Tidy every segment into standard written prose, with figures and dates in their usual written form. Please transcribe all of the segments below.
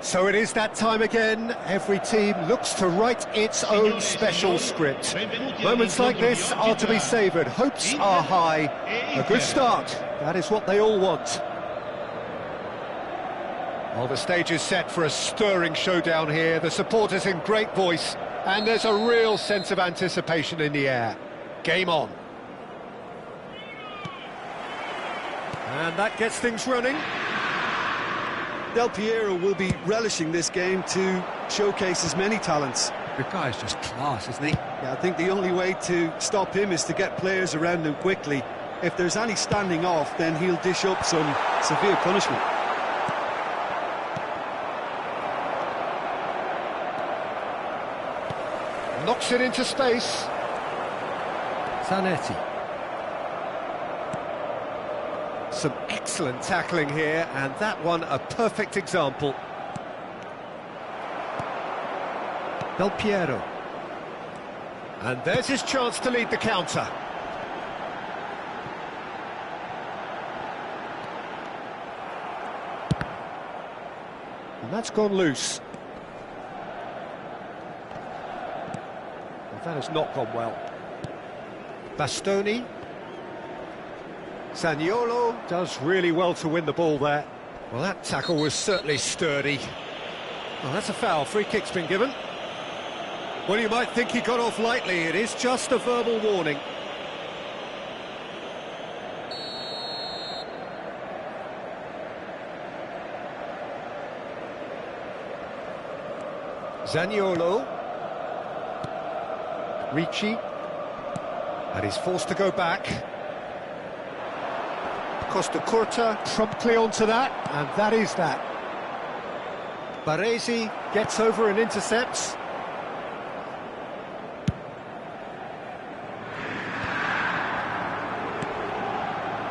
So it is that time again. Every team looks to write its own special script. Moments like this are to be savoured. Hopes are high. A good start. That is what they all want. Well, the stage is set for a stirring showdown here. The supporters in great voice, and there's a real sense of anticipation in the air. Game on. And that gets things running. Del Piero will be relishing this game to showcase his many talents. The guy's just class, isn't he? Yeah, I think the only way to stop him is to get players around him quickly. If there's any standing off, then he'll dish up some severe punishment. Knocks it into space. Zanetti. Some excellent tackling here, and that one a perfect example. Del Piero. And there's his chance to lead the counter. And that's gone loose. Well, that has not gone well. Bastoni. Zaniolo does really well to win the ball there. Well, that tackle was certainly sturdy. Well, that's a foul. Free kick's been given. Well, you might think he got off lightly. It is just a verbal warning. Zaniolo. Ricci. And he's forced to go back. Costa Curta promptly onto that, and that is that. Baresi gets over and intercepts.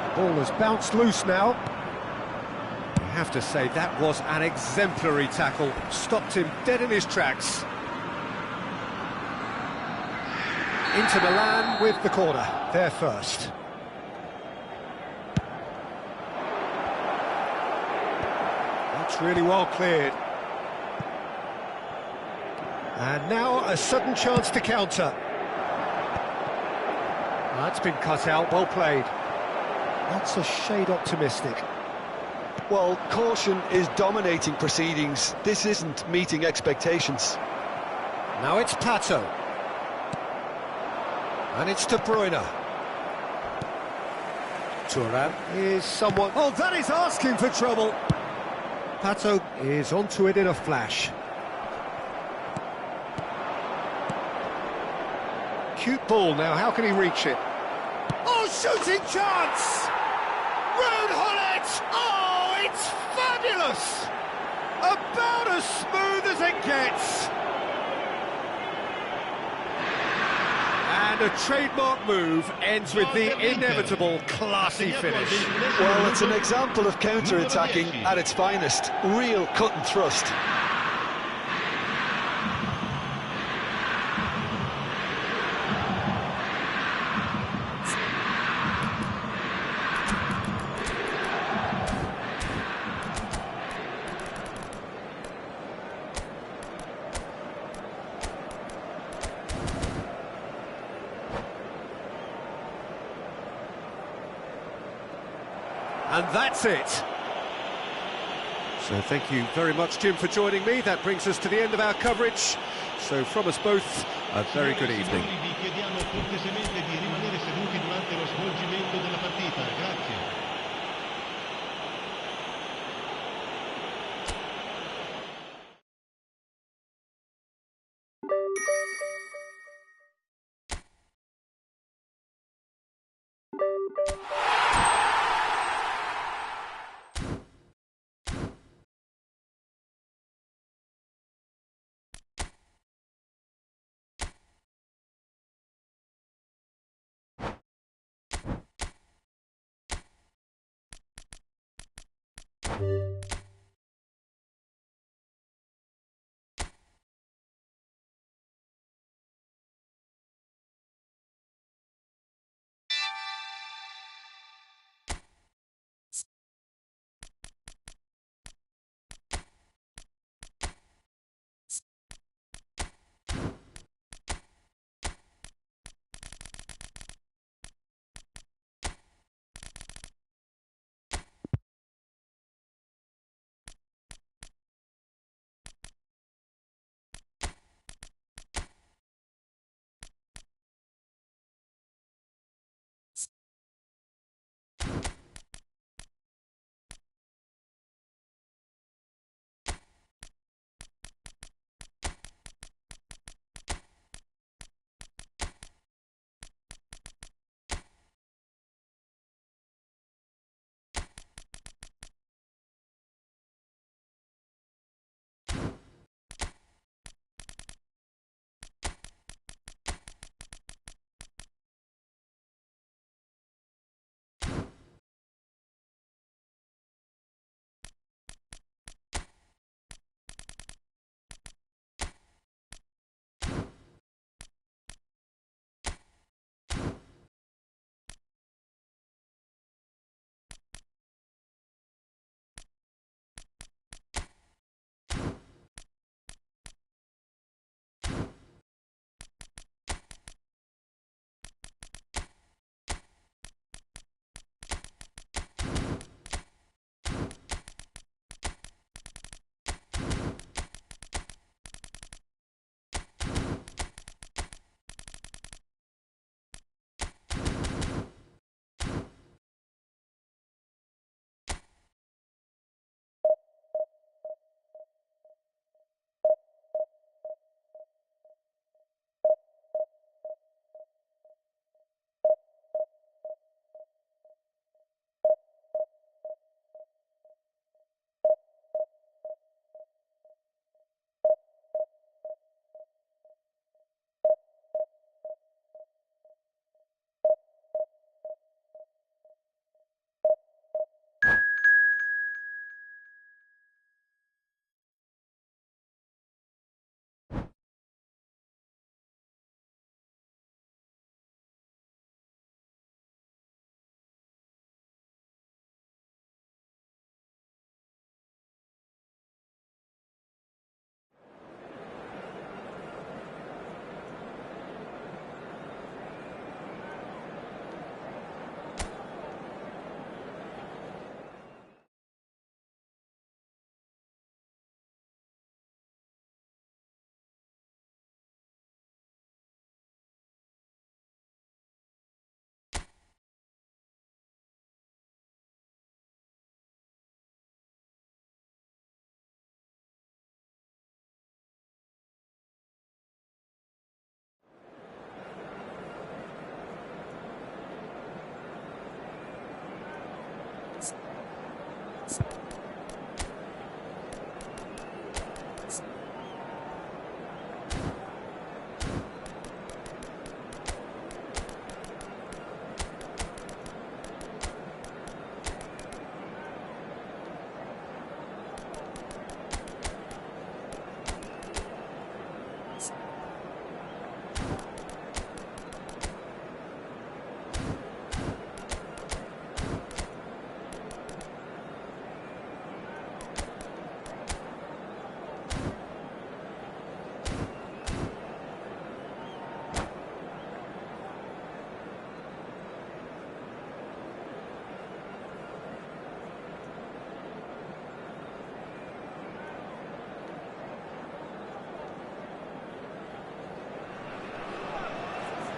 The ball has bounced loose now. You have to say that was an exemplary tackle. Stopped him dead in his tracks. Inter Milan with the corner. They're first. Really well cleared. And now a sudden chance to counter. That's been cut out, well played. That's a shade optimistic. Well, caution is dominating proceedings. This isn't meeting expectations. Now it's Pato. And it's De Bruyne. Thuram is somewhat... Oh, that is asking for trouble. Pato is onto it in a flash. Cute ball now, how can he reach it? Oh, shooting chance! Rude Hullet! Oh, it's fabulous! About as smooth as it gets. And a trademark move ends with the inevitable classy finish. Well, it's an example of counter-attacking at its finest. Real cut and thrust. And that's it. So thank you very much, Jim, for joining me. That brings us to the end of our coverage. So from us both, a very good evening.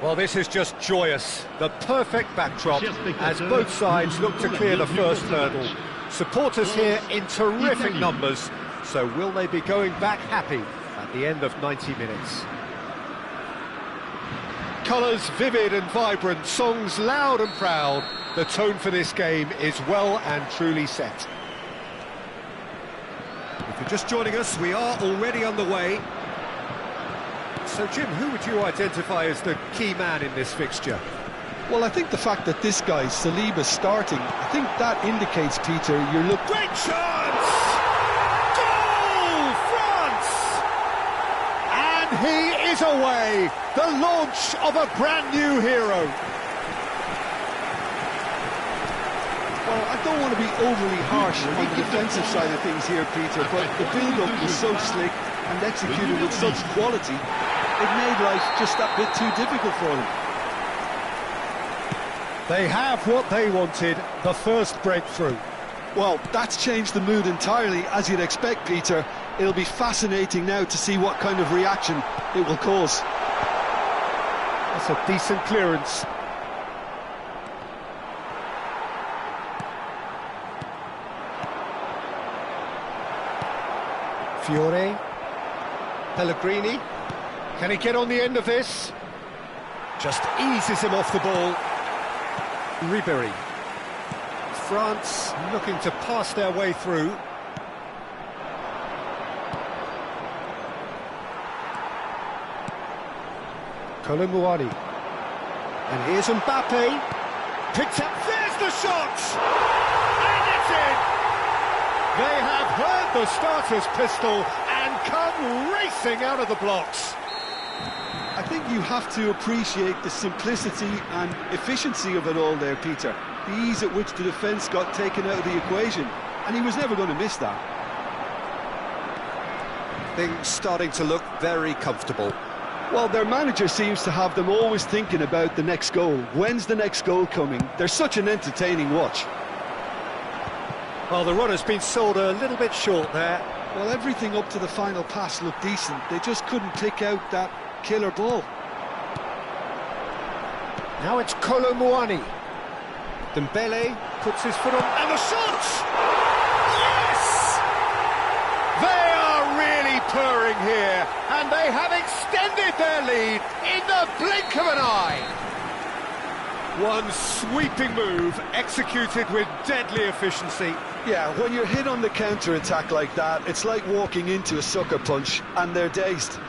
Well, this is just joyous. The perfect backdrop as both sides look to clear the first hurdle. Supporters here in terrific numbers, so will they be going back happy at the end of 90 minutes? Colours vivid and vibrant, songs loud and proud. The tone for this game is well and truly set. If you're just joining us, we are already on the way. So, Jim, who would you identify as the key man in this fixture? Well, I think the fact that this guy, Saliba's starting, I think that indicates, Peter, you're looking... Great chance! Goal, France! And he is away! The launch of a brand new hero. Well, I don't want to be overly harsh on the defensive side of things here, Peter, but the build-up was so slick and executed with such quality, it made life just that bit too difficult for them. They have what they wanted, the first breakthrough. Well, that's changed the mood entirely, as you'd expect, Peter. It'll be fascinating now to see what kind of reaction it will cause. That's a decent clearance. Fiore. Pellegrini. Can he get on the end of this? Just eases him off the ball. Ribéry. France looking to pass their way through. Colomboani. And here's Mbappe. Picked up. There's the shot! And it's in! They have heard the starter's pistol and come racing out of the blocks. I think you have to appreciate the simplicity and efficiency of it all there, Peter. The ease at which the defence got taken out of the equation, and he was never going to miss that. Things starting to look very comfortable. Well, their manager seems to have them always thinking about the next goal. When's the next goal coming? They're such an entertaining watch. Well, the run has been sold a little bit short there. Well, everything up to the final pass looked decent. They just couldn't pick out that killer ball. Now it's Colomboani. Dembele puts his foot on, and the shot! Yes! They are really purring here, and they have extended their lead in the blink of an eye. One sweeping move, executed with deadly efficiency. Yeah, when you're hit on the counter-attack like that, it's like walking into a sucker punch, and they're dazed.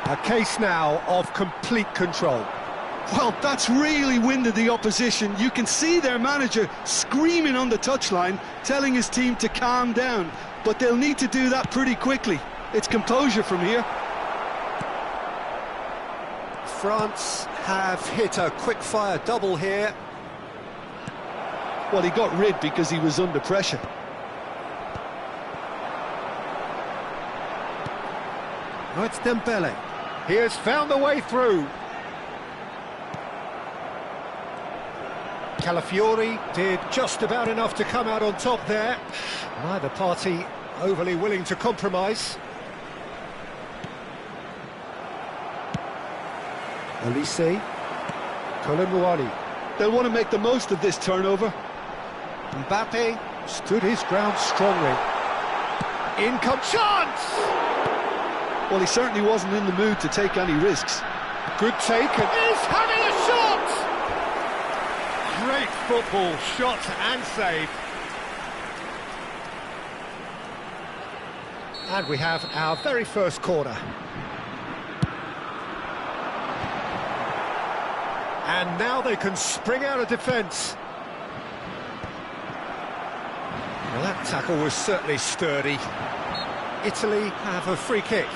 A case now of complete control. Well, that's really winded the opposition. You can see their manager screaming on the touchline, telling his team to calm down. But they'll need to do that pretty quickly. It's composure from here. France have hit a quick-fire double here. Well, he got rid because he was under pressure. Now it's Dembele. He has found the way through. Calafiori did just about enough to come out on top there. Neither party overly willing to compromise. Elise. Colomboani. They'll want to make the most of this turnover. Mbappe stood his ground strongly. In comes chance! Well, he certainly wasn't in the mood to take any risks. Good take, and he's having a shot! Great football, shot and save. And we have our very first corner. And now they can spring out of defence. Well, that tackle was certainly sturdy. Italy have a free kick.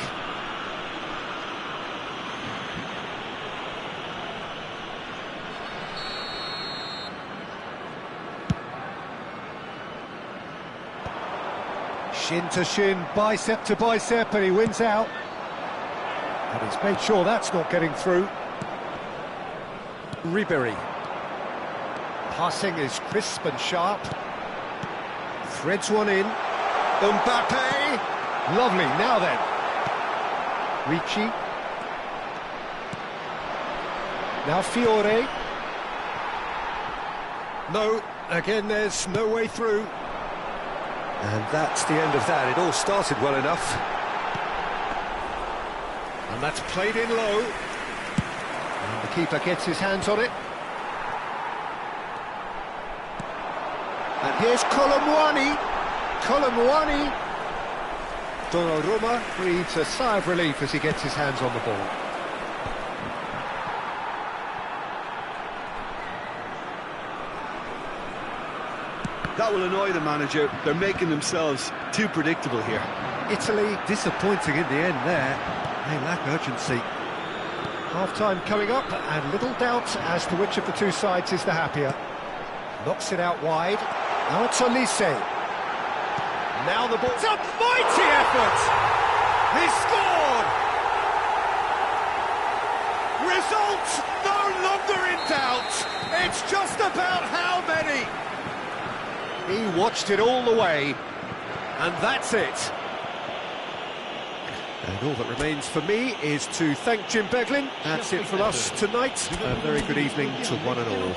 Shin to shin, bicep to bicep, and he wins out. And he's made sure that's not getting through. Ribery. Passing is crisp and sharp. Threads one in. Mbappe! Lovely, now then. Ricci. Now Fiore. No, again there's no way through. And that's the end of that. It all started well enough. And that's played in low. And the keeper gets his hands on it. And here's Colomwani. Colomwani. Donnarumma breathes a sigh of relief as he gets his hands on the ball. That will annoy the manager. They're making themselves too predictable here. Italy disappointing in the end there. They lack urgency. Half-time coming up, and little doubt as to which of the two sides is the happier. Knocks it out wide. Now it's Olise. Now the ball. It's a mighty effort! He scored! Result no longer in doubt. It's just about how many. He watched it all the way, and that's it. And all that remains for me is to thank Jim Beglin. That's it from us tonight. A very good evening to one and all.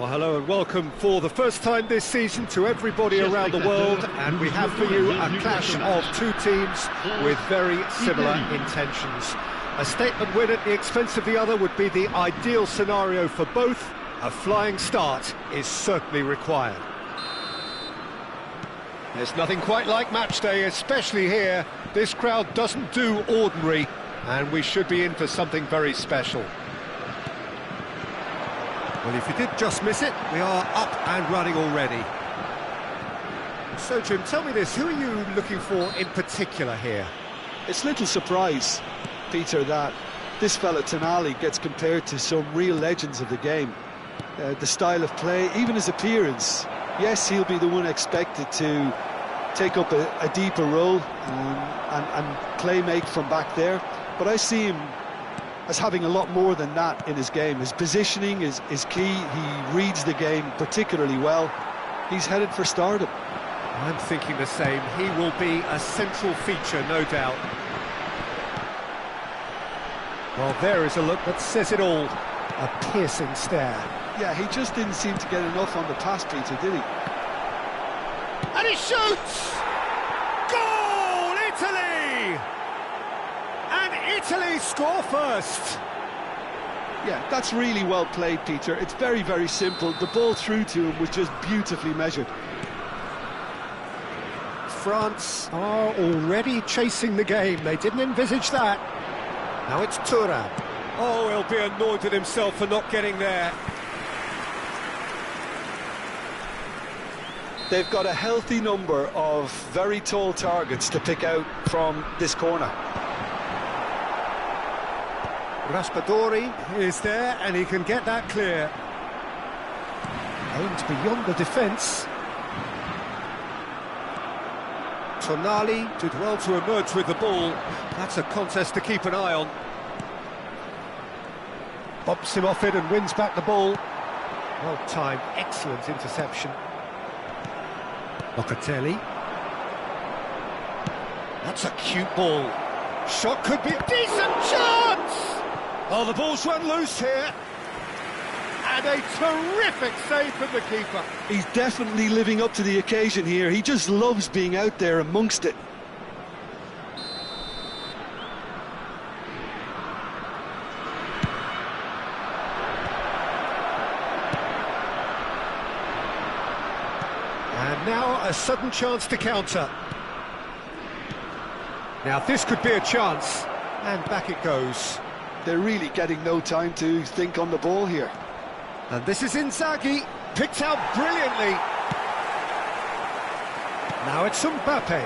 Well, hello and welcome for the first time this season to everybody around the world, and we have for you a clash of two teams with very similar intentions. A statement win at the expense of the other would be the ideal scenario for both. A flying start is certainly required. There's nothing quite like match day, especially here. This crowd doesn't do ordinary, and we should be in for something very special. Well, if you did just miss it, we are up and running already. So, Jim, tell me this, who are you looking for in particular here? It's little surprise, Peter, that this fella Tonali gets compared to some real legends of the game. The style of play, even his appearance. Yes, he'll be the one expected to take up a deeper role and play make from back there, but I see him as having a lot more than that in his game. His positioning is key. He reads the game particularly well. He's headed for stardom. I'm thinking the same. He will be a central feature, no doubt. Well, there is a look that says it all. A piercing stare. Yeah, he just didn't seem to get enough on the pass, Peter, did he? And he shoots! Goal, Italy! And Italy score first. Yeah, that's really well played, Peter. It's very, very simple. The ball through to him was just beautifully measured. France are already chasing the game. They didn't envisage that. Now it's Thuram. Oh, he'll be annoyed with himself for not getting there. They've got a healthy number of very tall targets to pick out from this corner. Raspadori is there, and he can get that clear. Aimed beyond the defence. Tonali did well to emerge with the ball. That's a contest to keep an eye on. Bumps him off it and wins back the ball. Well timed, excellent interception. Locatelli. That's a cute ball. Shot could be a decent chance! Oh, the ball's run loose here. And a terrific save from the keeper. He's definitely living up to the occasion here. He just loves being out there amongst it. And now a sudden chance to counter. Now this could be a chance. And back it goes. They're really getting no time to think on the ball here. And this is Inzaghi, picked out brilliantly. Now it's Mbappe.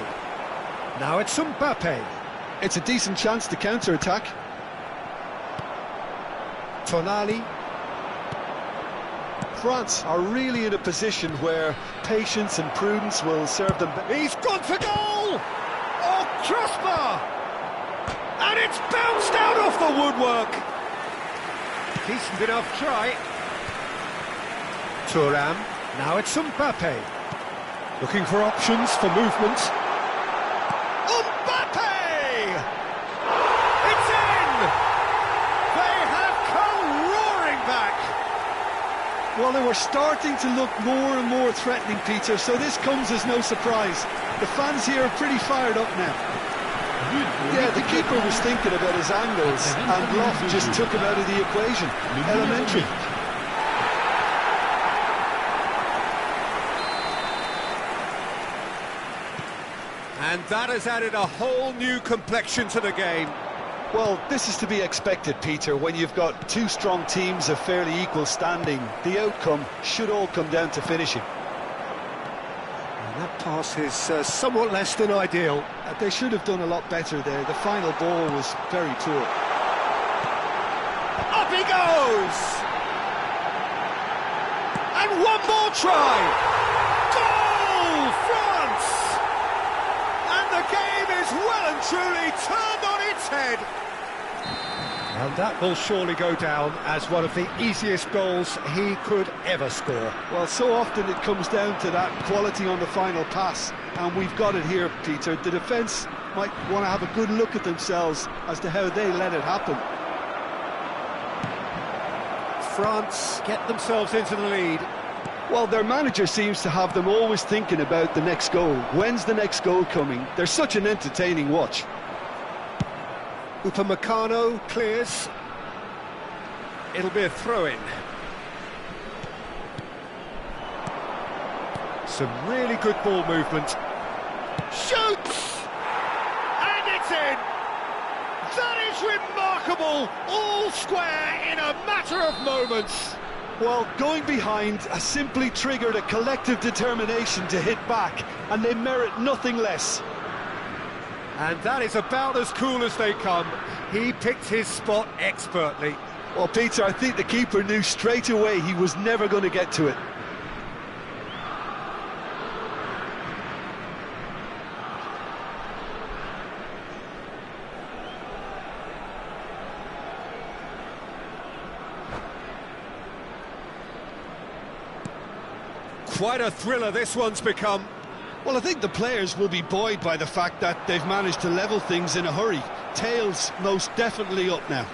Now it's Mbappe. It's a decent chance to counter-attack. Tonali. France are really in a position where patience and prudence will serve them. He's gone for goal! Oh, crossbar! And it's bounced out off the woodwork. Decent enough try. Thuram. Now it's Mbappe. Looking for options for movement. Mbappe! It's in! They have come roaring back. Well, they were starting to look more and more threatening, Peter, so this comes as no surprise. The fans here are pretty fired up now. Yeah, the keeper was thinking about his angles, and Loft just took him out of the equation. Elementary. And that has added a whole new complexion to the game. Well, this is to be expected, Peter, when you've got two strong teams of fairly equal standing. The outcome should all come down to finishing. And that pass is somewhat less than ideal. They should have done a lot better there. The final ball was very poor. Up he goes! And one more try! Goal, France! And the game is well and truly turned on its head. And that will surely go down as one of the easiest goals he could ever score. Well, so often it comes down to that quality on the final pass, and we've got it here, Peter. The defence might want to have a good look at themselves as to how they let it happen. France get themselves into the lead. Well, their manager seems to have them always thinking about the next goal. When's the next goal coming? They're such an entertaining watch. Upamecano clears. It'll be a throw-in. Some really good ball movement. Shoots! And it's in! That is remarkable! All square in a matter of moments. Well, going behind has simply triggered a collective determination to hit back, and they merit nothing less. And that is about as cool as they come. He picked his spot expertly. Well, Peter, I think the keeper knew straight away he was never going to get to it. Quite a thriller this one's become. Well, I think the players will be buoyed by the fact that they've managed to level things in a hurry. Tails most definitely up now.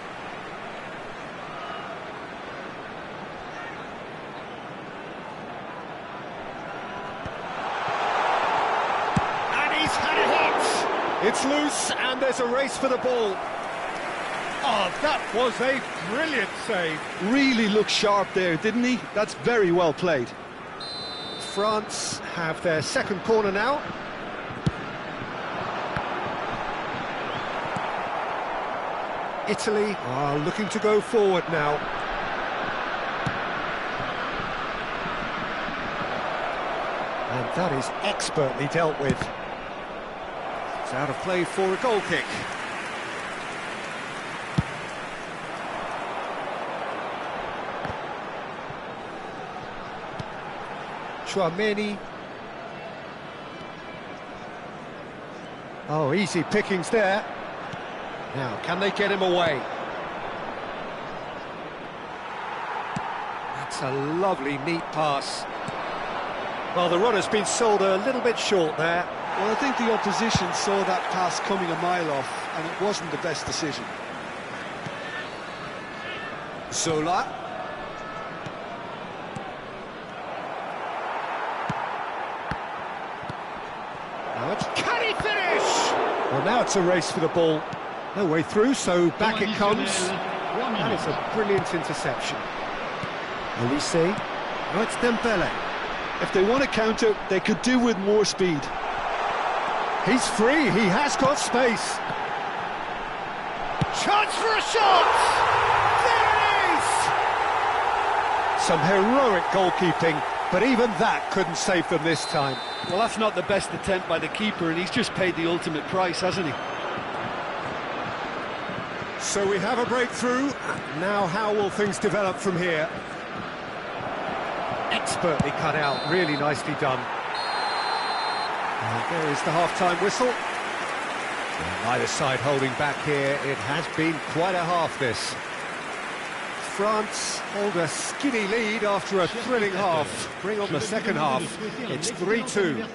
And he's had a hit! It's loose and there's a race for the ball. Oh, that was a brilliant save. Really looked sharp there, didn't he? That's very well played. France have their second corner now. Italy are looking to go forward now. And that is expertly dealt with. It's out of play for a goal kick. Chouameni. Oh, easy pickings there. Now, can they get him away? That's a lovely, neat pass. Well, the runner's been sold a little bit short there. Well, I think the opposition saw that pass coming a mile off, and it wasn't the best decision. Zola. Can he finish? Well, now it's a race for the ball. No way through, so back it comes. That is a brilliant interception. Olise. Now it's Dembele. If they want to counter, they could do with more speed. He's free, he has got space. Chance for a shot! There it is! Some heroic goalkeeping, but even that couldn't save them this time. Well, that's not the best attempt by the keeper, and he's just paid the ultimate price, hasn't he? So we have a breakthrough. Now how will things develop from here? Expertly cut out, really nicely done. And there is the half-time whistle. And neither side holding back here. It has been quite a half, this. France hold a skinny lead after a thrilling half. Bring on the second half. It's 3-2.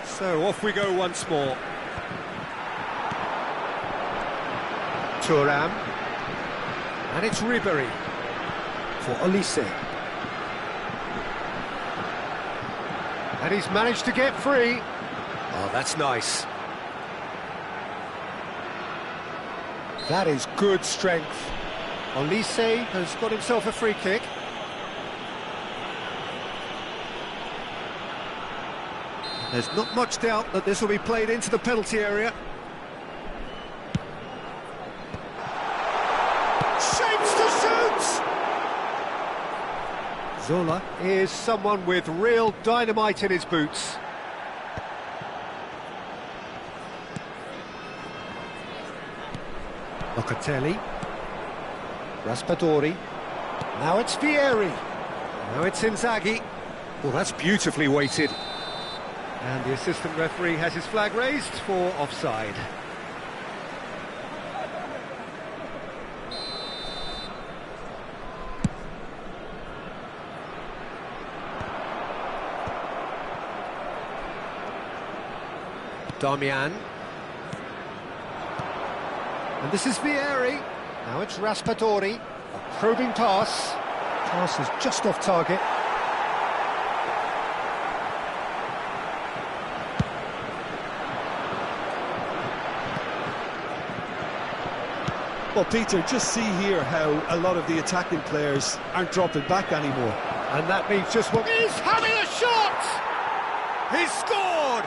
So off we go once more. Thuram. And it's Ribéry for Olise. And he's managed to get free. Oh, that's nice. That is good strength. Olise has got himself a free kick. There's not much doubt that this will be played into the penalty area. Shapes to shoot! Zola is someone with real dynamite in his boots. Locatelli. Raspadori. Now it's Vieri. Now it's Inzaghi. Well, that's beautifully weighted. And the assistant referee has his flag raised for offside. Darmian. And this is Vieri. Now it's Raspadori. A probing pass. Pass is just off target. Well, Peter, just see here how a lot of the attacking players aren't dropping back anymore. And that means just what... He's having a shot! He's scored!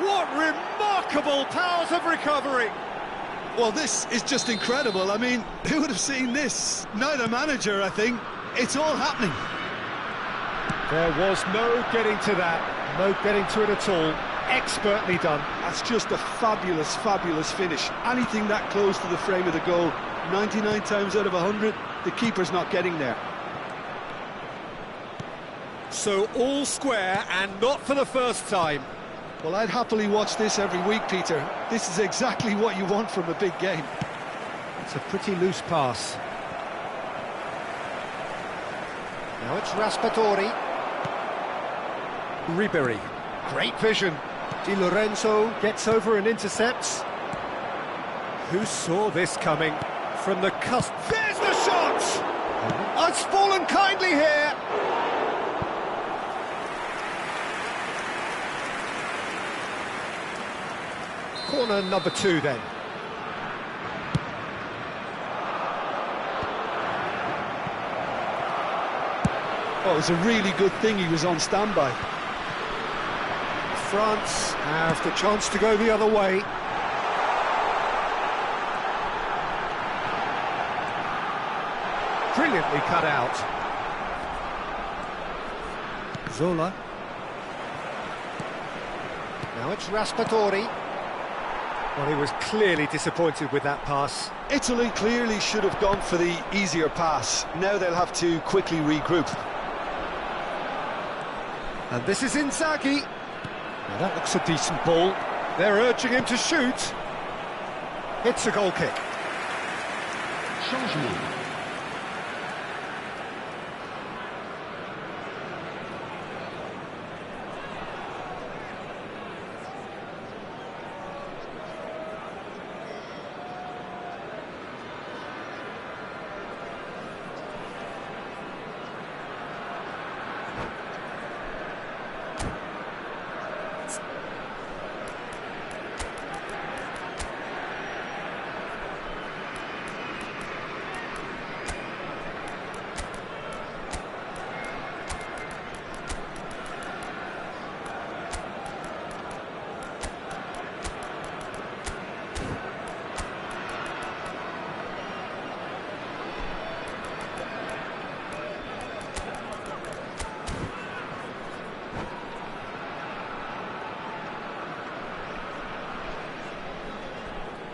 What remarkable powers of recovery! Well, this is just incredible. I mean, who would have seen this? Neither manager, I think. It's all happening. There was no getting to that. No getting to it at all. Expertly done. That's just a fabulous, fabulous finish. Anything that close to the frame of the goal, 99 times out of 100, the keeper's not getting there. So all square, and not for the first time. Well, I'd happily watch this every week, Peter. This is exactly what you want from a big game. It's a pretty loose pass. Now it's Raspadori. Ribery. Great vision. Di Lorenzo gets over and intercepts. Who saw this coming? From the cusp. There's the shot! Oh, it's fallen kindly here. Corner number 2 then. Oh, it was a really good thing he was on standby. France have the chance to go the other way. Brilliantly cut out. Zola. Now it's Raspadori. Well, he was clearly disappointed with that pass. Italy clearly should have gone for the easier pass. Now they'll have to quickly regroup. And this is Inzaghi. Now that looks a decent ball. They're urging him to shoot. It's a goal kick. Changement.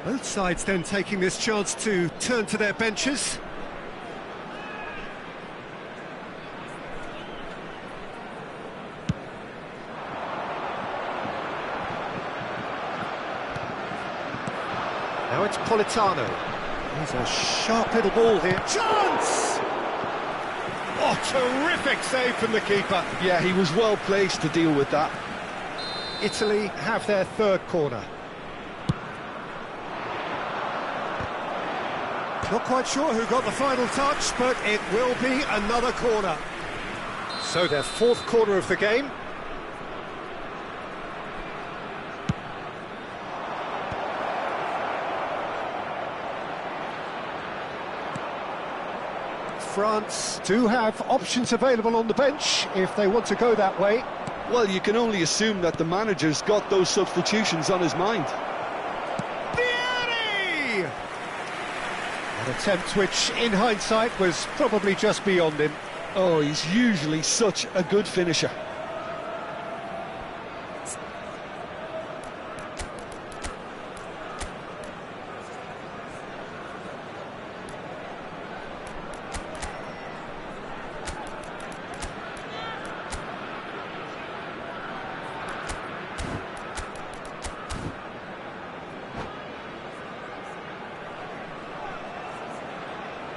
Both sides then taking this chance to turn to their benches. Now it's Politano. He's a sharp little ball here. Chance! Oh, terrific save from the keeper. Yeah, he was well placed to deal with that. Italy have their third corner. Not quite sure who got the final touch, but it will be another corner. So their fourth corner of the game. France do have options available on the bench if they want to go that way. Well, you can only assume that the manager's got those substitutions on his mind. Vieri! An attempt which, in hindsight, was probably just beyond him. Oh, he's usually such a good finisher.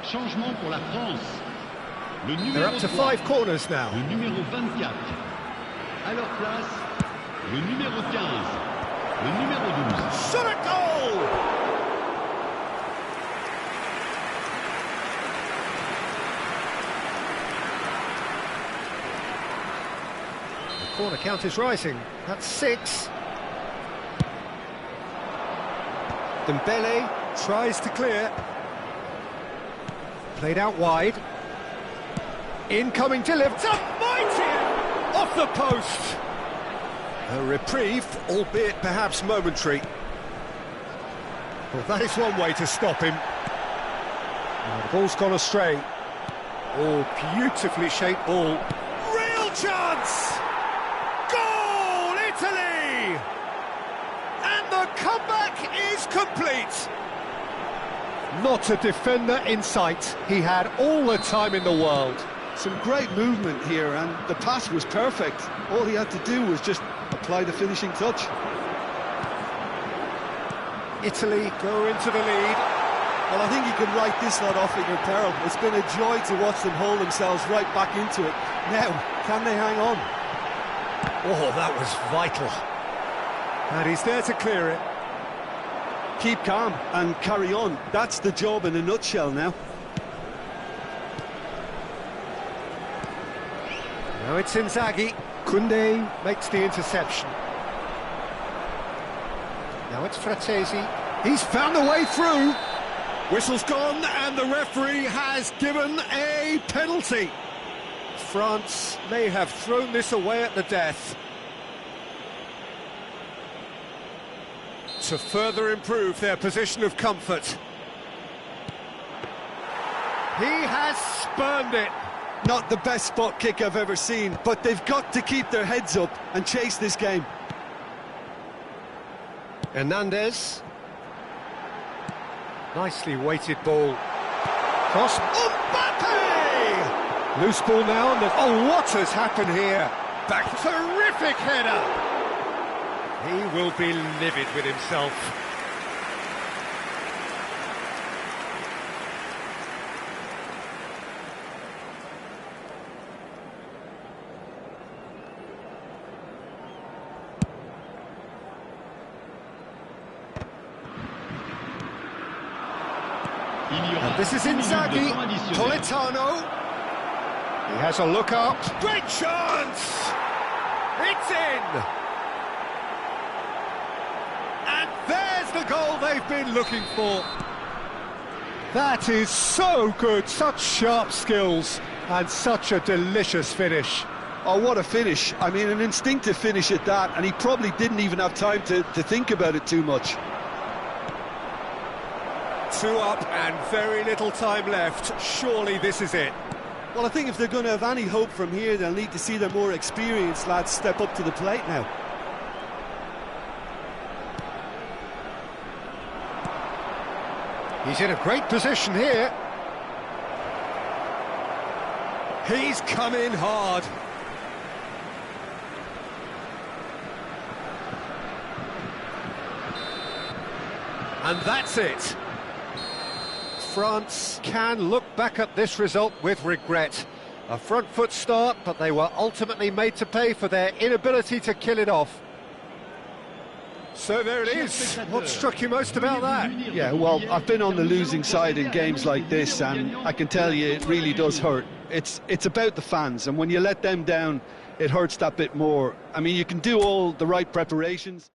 Changement pour la France. Le They're numéro up to 3, 5 corners now. le numéro 24. À leur place, le numéro 15, le numéro 12. Shot at goal! The corner count is rising. That's 6. Dembele tries to clear. Played out wide. Incoming delivery. It's a mighty off the post. A reprieve, albeit perhaps momentary. Well, that is one way to stop him. Oh, the ball's gone astray. Oh, beautifully shaped ball. Real chance! Goal, Italy! And the comeback is complete. Not a defender in sight. He had all the time in the world. Some great movement here, and the pass was perfect. All he had to do was just apply the finishing touch. Italy go into the lead. Well, I think you can write this lot off at your peril. It's been a joy to watch them hold themselves right back into it. Now, can they hang on? Oh, that was vital. And he's there to clear it. Keep calm and carry on. That's the job in a nutshell now. Now it's Inzaghi. Koundé makes the interception. Now it's Fratesi. He's found a way through. Whistle's gone and the referee has given a penalty. France may have thrown this away at the death. To further improve their position of comfort. He has spurned it. Not the best spot kick I've ever seen, but they've got to keep their heads up and chase this game. Hernandez. Nicely weighted ball. Cross. Mbappe! Loose ball now. And oh, what has happened here? Back. Terrific header. He will be livid with himself. And this is Inzaghi. Politano. He has a look up. Great chance! It's in! And there's the goal they've been looking for. That is so good, such sharp skills, and such a delicious finish. Oh, what a finish. I mean, an instinctive finish at that, and he probably didn't even have time to think about it too much. 2 up and very little time left. Surely this is it. Well, I think if they're going to have any hope from here, they'll need to see their more experienced lads step up to the plate now. He's in a great position here. He's come in hard. And that's it. France can look back at this result with regret. A front foot start, but they were ultimately made to pay for their inability to kill it off. So there it is. What struck you most about that? Yeah, well, I've been on the losing side in games like this, and I can tell you it really does hurt. It's about the fans, and when you let them down, it hurts that bit more. I mean, you can do all the right preparations.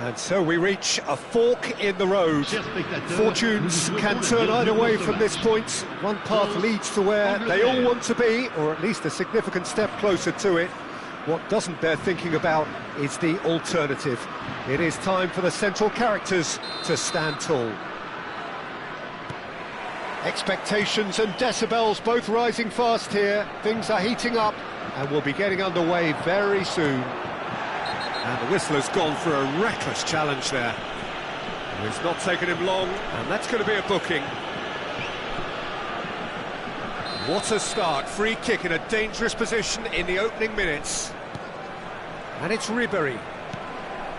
And so we reach a fork in the road. Chers spectateurs, Fortunes nous can devons turn la either dernière way course from de this match. point. One path leads to where they all want to be, or at least a significant step closer to it. What doesn't bear thinking about is the alternative. It is time for the central characters to stand tall. Expectations and decibels both rising fast here. Things are heating up and we'll be getting underway very soon. And the whistler's gone for a reckless challenge there. It's not taken him long, and that's going to be a booking. What a start. Free kick in a dangerous position in the opening minutes. And it's Ribery.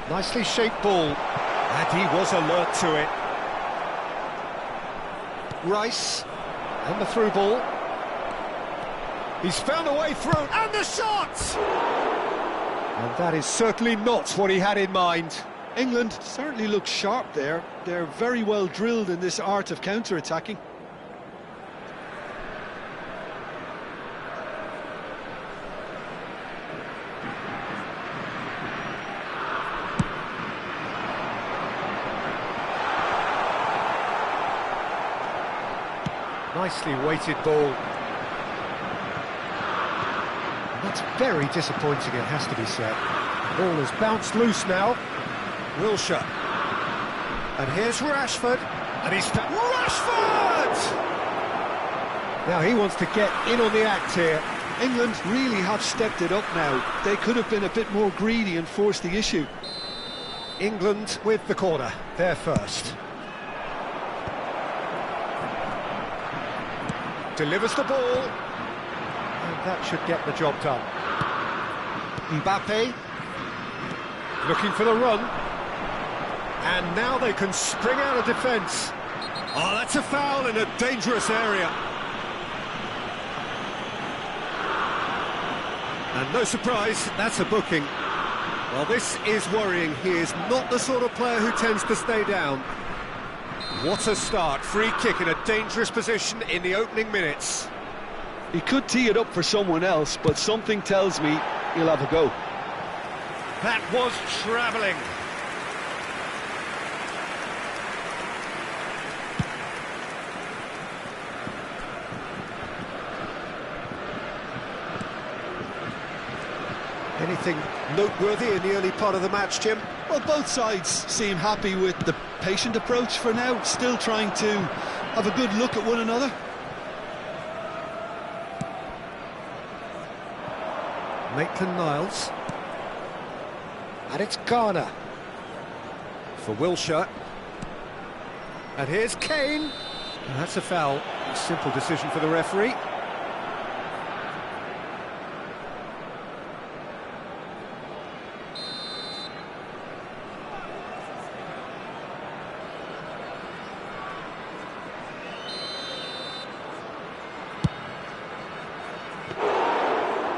Nicely shaped ball. And he was alert to it. Rice. And the through ball. He's found a way through. And the shot! And that is certainly not what he had in mind. England certainly look sharp there. They're very well drilled in this art of counter-attacking. Nicely weighted ball. That's very disappointing, it has to be said. The ball has bounced loose now. Wilshere. And here's Rashford. And he's... Rashford! Now he wants to get in on the act here. England really have stepped it up now. They could have been a bit more greedy and forced the issue. England with the corner. They're first. Delivers the ball. And that should get the job done. Mbappe. Looking for the run. And now they can spring out of defence. Oh, that's a foul in a dangerous area. And no surprise, that's a booking. Well, this is worrying. He is not the sort of player who tends to stay down. What a start. Free kick in a dangerous position in the opening minutes. He could tee it up for someone else, but something tells me he'll have a go. That was travelling. Anything noteworthy in the early part of the match, Jim? Well, both sides seem happy with the patient approach for now, still trying to have a good look at one another. Maitland-Niles. And it's Garner. For Wilshere. And here's Kane. And that's a foul. A simple decision for the referee.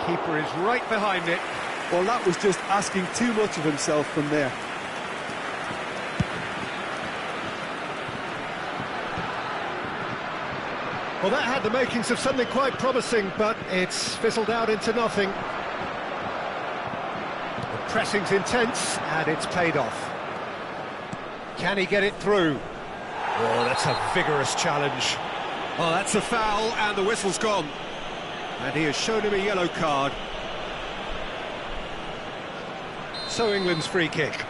Keeper is right behind it. Well, that was just asking too much of himself from there. Well, that had the makings of something quite promising, but it's fizzled out into nothing. The pressing's intense, and it's paid off. Can he get it through? Oh, that's a vigorous challenge. Oh, that's a foul, and the whistle's gone. And he has shown him a yellow card. So England's free kick.